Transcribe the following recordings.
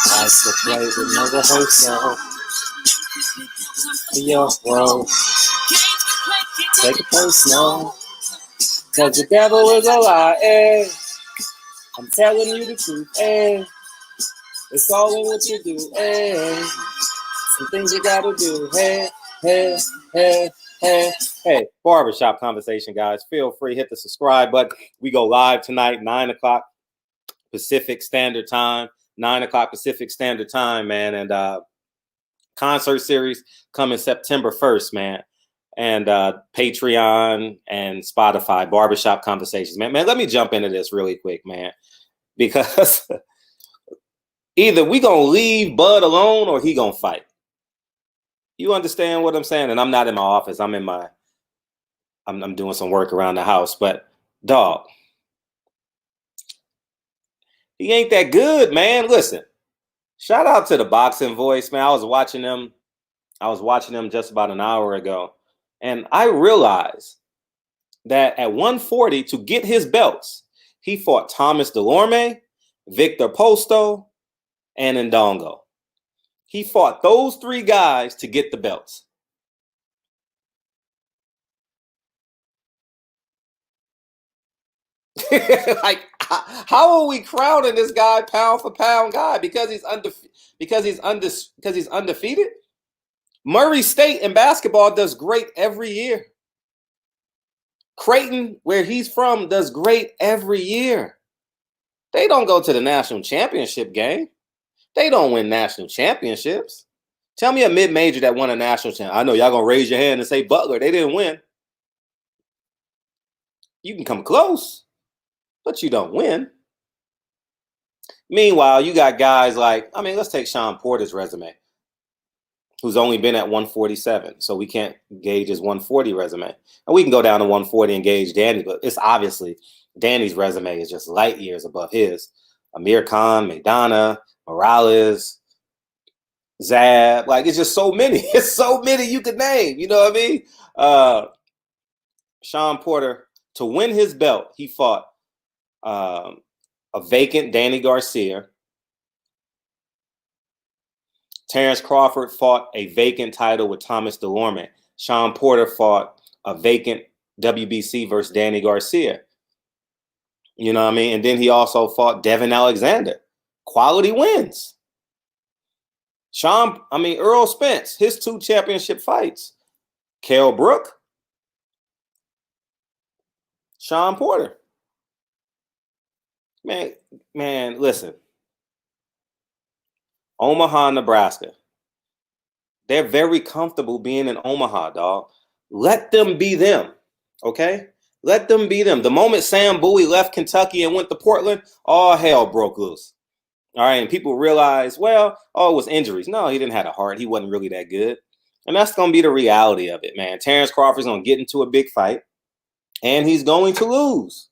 Life's a play with no rehearsal. Your world, take it personal. Cause the devil is a lie, eh? I'm telling you the truth, eh? It's all in what you do, eh? Some things you gotta do, hey, hey, hey, hey, hey. Barbershop conversation, guys. Feel free, hit the subscribe button. We go live tonight, 9 o'clock Pacific Standard Time. 9 o'clock Pacific Standard Time, man. And concert series coming September 1st, man. And Patreon and Spotify, Barbershop Conversations. Man, let me jump into this really quick, man. Because either we gonna leave Bud alone or he gonna fight. You understand what I'm saying? And I'm not in my office. I'm in my, I'm doing some work around the house. But dog, he ain't that good, man. Listen, shout out to the Boxing Voice, man. I was watching them just about an hour ago. And I realized that at 140, to get his belts, he fought Thomas Dulorme, Victor Postol, and Indongo. He fought those three guys to get the belts. Like, how are we crowning this guy pound for pound guy? Because he's undefeated? Murray State in basketball does great every year. Creighton, where he's from, does great every year. They don't go to the national championship game. They don't win national championships. Tell me a mid-major that won a national championship. I know y'all gonna raise your hand and say Butler. They didn't win. You can come close, but you don't win. Meanwhile, you got guys like, I mean, let's take Sean Porter's resume, who's only been at 147. So we can't gauge his 140 resume. And we can go down to 140 and gauge Danny, but it's obviously Danny's resume is just light years above his. Amir Khan, Maidana, Morales, Zab, like it's just so many. It's so many you could name. You know what I mean? Sean Porter, to win his belt, he fought a vacant Danny Garcia. Terrence Crawford fought a vacant title with Thomas Dulorme. Sean Porter fought a vacant WBC versus Danny Garcia. You know what I mean? And then he also fought Devin Alexander. Quality wins. Earl Spence, his 2 championship fights. Kell Brook, Sean Porter. Man, listen. Omaha, Nebraska. They're very comfortable being in Omaha, dog. Let them be them, okay? Let them be them. The moment Sam Bowie left Kentucky and went to Portland, all hell broke loose. All right, and people realize, well, it was injuries. No, he didn't have a heart. He wasn't really that good. And that's going to be the reality of it, man. Terrence Crawford's going to get into a big fight, and he's going to lose.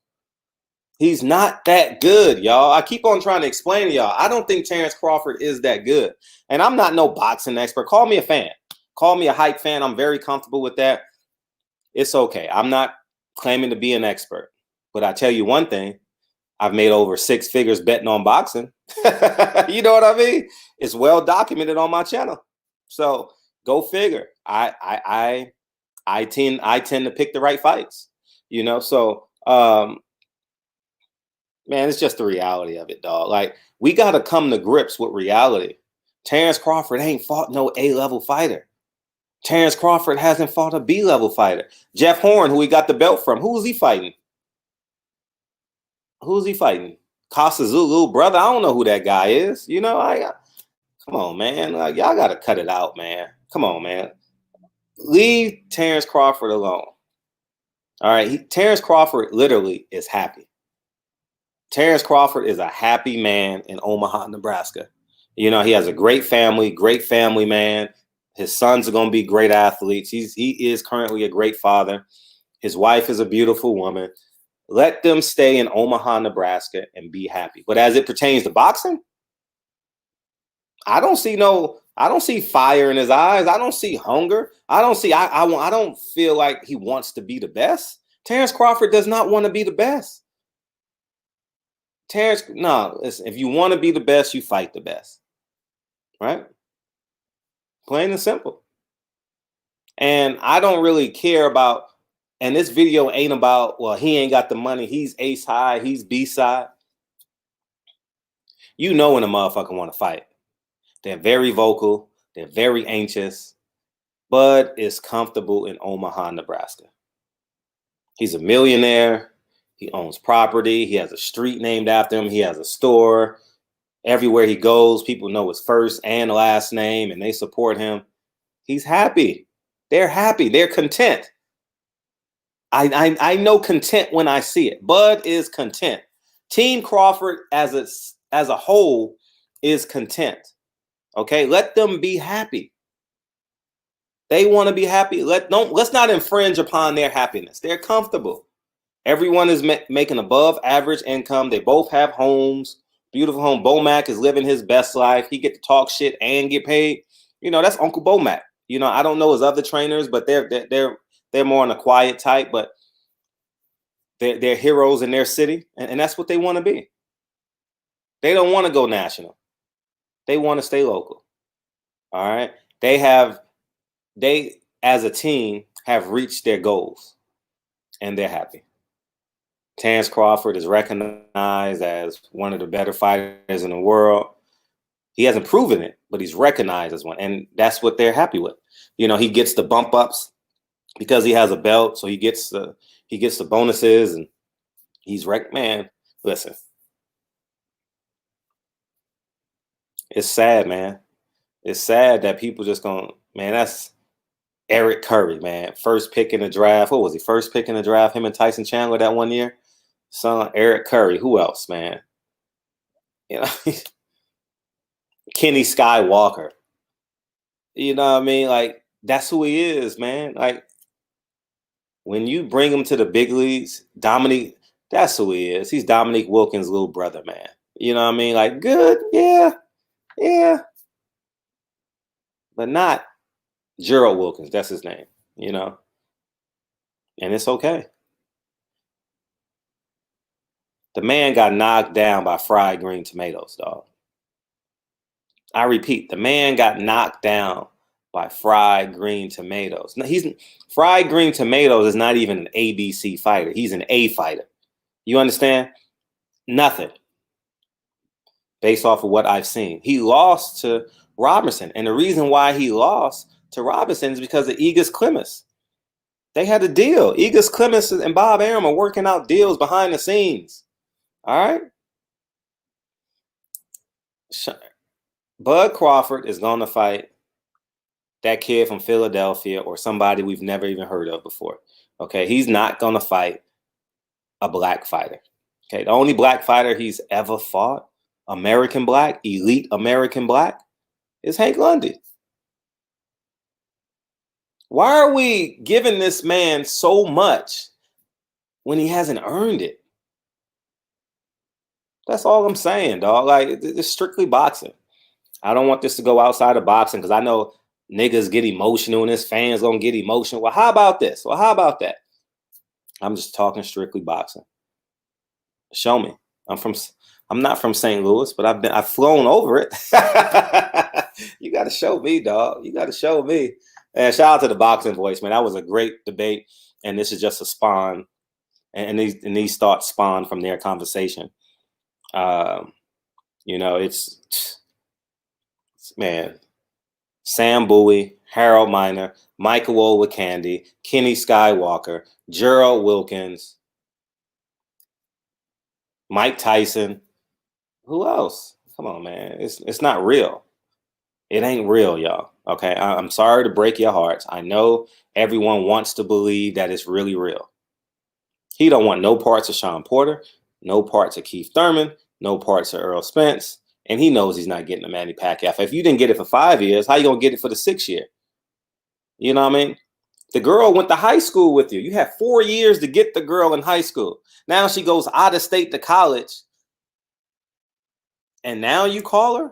He's not that good, y'all. I keep on trying to explain to y'all. I don't think Terrence Crawford is that good. And I'm not no boxing expert. Call me a fan. Call me a hype fan. I'm very comfortable with that. It's okay. I'm not claiming to be an expert. But I tell you one thing. I've made over 6 figures betting on boxing. You know what I mean? It's well documented on my channel. So go figure. I tend to pick the right fights. You know, so man, it's just the reality of it, dog. Like, we got to come to grips with reality. Terrence Crawford ain't fought no A-level fighter. Terrence Crawford hasn't fought a B-level fighter. Jeff Horn, who he got the belt from, who was he fighting? Who's he fighting? Costa Zulu, brother. I don't know who that guy is. You know, come on, man. Like, y'all got to cut it out, man. Come on, man. Leave Terrence Crawford alone. All right. Terrence Crawford literally is happy. Terrence Crawford is a happy man in Omaha, Nebraska. You know, he has a great family man. His sons are going to be great athletes. He is currently a great father. His wife is a beautiful woman. Let them stay in Omaha, Nebraska and be happy. But as it pertains to boxing, I don't see fire in his eyes. I don't see hunger. I don't feel like he wants to be the best. Terrence Crawford does not want to be the best. Terrence, no, listen, if you want to be the best, you fight the best, right? Plain and simple. And I don't really care about, and this video ain't about, well, he ain't got the money. He's ace high, he's B side. You know when a motherfucker want to fight. They're very vocal, they're very anxious. Bud is comfortable in Omaha, Nebraska. He's a millionaire. He owns property. He has a street named after him. He has a store. Everywhere he goes, people know his first and last name, and they support him. He's happy. They're happy. They're content. I know content when I see it. Bud is content. Team Crawford as a whole is content. Okay, let them be happy. They want to be happy. Let's not infringe upon their happiness. They're comfortable. Everyone is making above average income. They both have homes, beautiful home. BoMac is living his best life. He get to talk shit and get paid. You know, that's Uncle BoMac. You know, I don't know his other trainers, but they're more on a quiet type, but they're heroes in their city, and that's what they want to be. They don't want to go national. They want to stay local. All right. They as a team have reached their goals, and they're happy. Terrence Crawford is recognized as one of the better fighters in the world. He hasn't proven it, but he's recognized as one, and that's what they're happy with. You know, he gets the bump ups because he has a belt, so he gets the bonuses, and he's man. Listen, it's sad, man. It's sad that people just gonna, man. That's Eric Curry, man. First pick in the draft. What was he? First pick in the draft. Him and Tyson Chandler that one year. Son, Eric Curry. Who else, man? You know, Kenny Skywalker. You know what I mean? Like, that's who he is, man. Like, when you bring him to the big leagues, Dominique, that's who he is. He's Dominique Wilkins' little brother, man. You know what I mean? Like, good, yeah, yeah. But not Gerald Wilkins. That's his name, you know? And it's okay. The man got knocked down by fried green tomatoes, dog. I repeat, the man got knocked down by fried green tomatoes. Now, fried green tomatoes is not even an ABC fighter. He's an A fighter. You understand? Nothing. Based off of what I've seen. He lost to Robinson. And the reason why he lost to Robinson is because of Egas Clemens. They had a deal. Egas Clemens and Bob Arum are working out deals behind the scenes. All right? Bud Crawford is going to fight that kid from Philadelphia or somebody we've never even heard of before. Okay? He's not going to fight a black fighter. Okay? The only black fighter he's ever fought, American black, elite American black, is Hank Lundy. Why are we giving this man so much when he hasn't earned it? That's all I'm saying, dog. Like, it's strictly boxing. I don't want this to go outside of boxing because I know niggas get emotional and his fans gonna get emotional. Well, how about this? Well, how about that? I'm just talking strictly boxing. Show me. I'm not from St. Louis, but I've flown over it. You got to show me, dog. You got to show me. And shout out to the Boxing Voice, man. That was a great debate, and this is just a spawn, and these thoughts spawn from their conversation. You know, it's man, Sam Bowie, Harold Miner, Michael Olowokandi, Kenny Skywalker, Gerald Wilkins, Mike Tyson. Who else? Come on, man. It's not real. It ain't real, y'all. Okay, I'm sorry to break your hearts. I know everyone wants to believe that it's really real. He don't want no parts of Sean Porter, no parts of Keith Thurman, no parts of Earl Spence, and he knows he's not getting a Manny Pacquiao. If you didn't get it for 5 years, how you gonna get it for the 6th year? You know what I mean? The girl went to high school with you. You had 4 years to get the girl in high school. Now she goes out of state to college, and now you call her,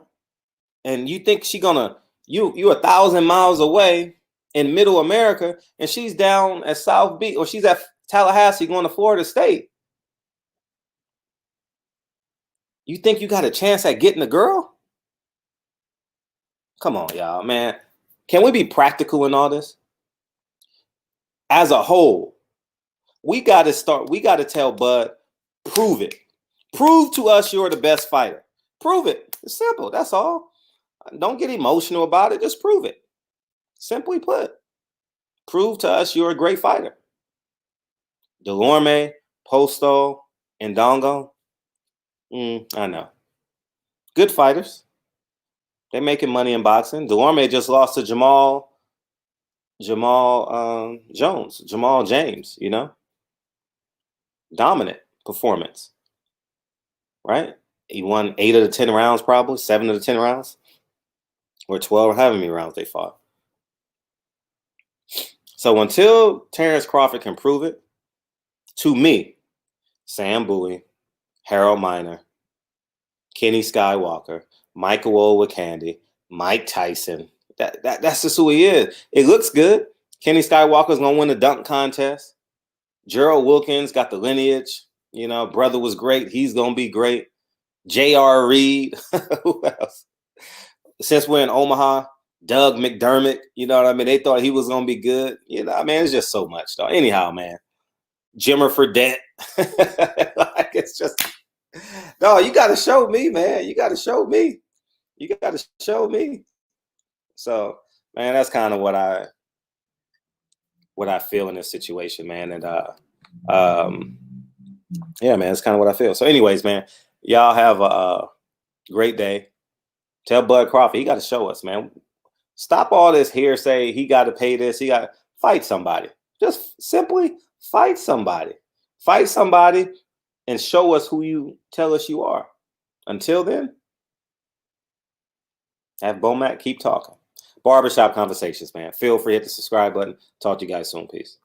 and you think she gonna you 1,000 miles away in Middle America, and she's down at South Beach, or she's at Tallahassee going to Florida State. You think you got a chance at getting a girl? Come on, y'all, man. Can we be practical in all this? As a whole, we got to tell Bud, prove it. Prove to us you're the best fighter. Prove it. It's simple. That's all. Don't get emotional about it. Just prove it. Simply put, prove to us you're a great fighter. Dulorme, Postol, Indongo. I know. Good fighters. They're making money in boxing. Dulorme just lost to Jamal James, dominant performance, right? He won 8 of the 10 rounds, probably 7 of the 10 rounds, or 12 or however many rounds they fought. So until Terrence Crawford can prove it, to me, Sam Bowie, Harold Miner, Kenny Skywalker, Michael Olowokandi, Mike Tyson, that's just who he is. It looks good. Kenny Skywalker's gonna win the dunk contest. Gerald Wilkins got the lineage. Brother was great. He's gonna be great. J.R. Reed. Who else? Since we're in Omaha, Doug McDermott. You know what I mean? They thought he was gonna be good. It's just so much, though. Anyhow, man. Jimmer Fredette. Like, it's just, no, you gotta show me, man. You gotta show me. You gotta show me. So, man, that's kind of what I feel in this situation, man. And yeah, man, it's kind of what I feel. So, anyways, man, y'all have a great day. Tell Bud Crawford, he got to show us, man. Stop all this hearsay. He got to pay this. He got to fight somebody. Just simply fight somebody. Fight somebody and show us who you tell us you are. Until then, have BoMac keep talking. Barbershop Conversations, man. Feel free to hit the subscribe button. Talk to you guys soon. Peace.